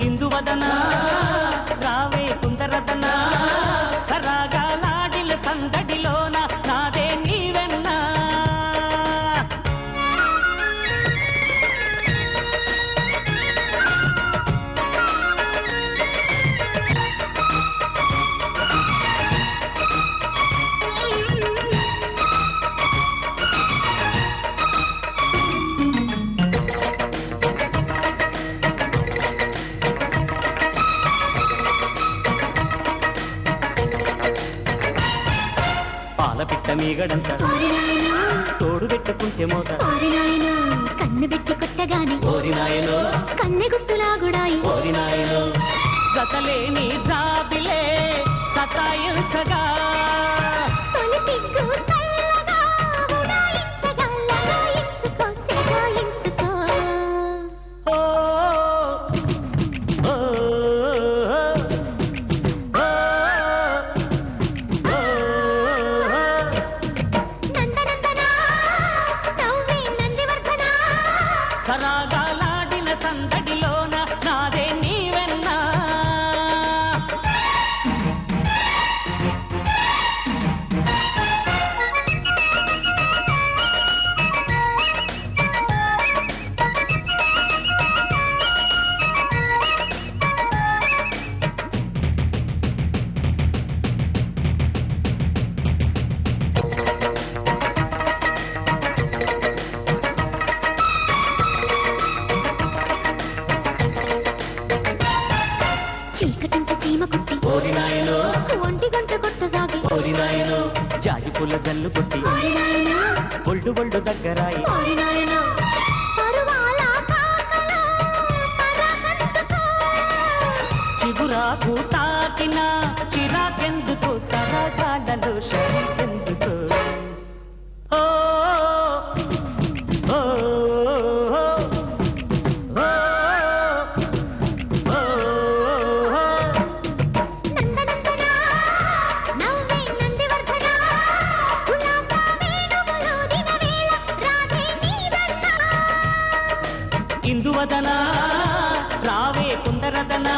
ఇందువదనా రావే కుందరదనా సరాగాలాడిల సందడిలోన నాదే నీవెన్నా పాలపిట్ట మీగడంత తోడు పెట్టుకుంటే మోత కన్ను పెట్టి కొట్టగానే ఓరినాయనో కన్నె గుట్టులాగుడాయి ఓరినాయనో జతలేని జాబిలే సతాయించగా తొలి సిగ్గు చల్లగా ఉడాయించగా లగాయించుకో సెగాయించుకో ఓ ఓ నందనందనా నవ్వే నందివర్ధనా సరాగాలాడిన సందడిలోన నాదే నీవెన్నా చీకటంత చీమ కుట్టి ఓరినాయనో ఒంటి గంట కొట్టసాగి ఓరినాయనో జాజి పూల జల్లు కొట్టి ఓరినాయనా ఒళ్ళు ఒళ్ళు దగ్గరాయి ఓరినాయనా పరువాల కాకలో పరగంటుకో చిగురాకు తాకిన చిరాకెందుకు సరగాలలో షరీకెందుకు ఓ ఓ ఓ నందనందనా నవ్వే నందివర్ధనా ఉల్లాస వేణువులు దినవేళ రాధే నీవన్నా ఇందువదనా రావే కుందరదనా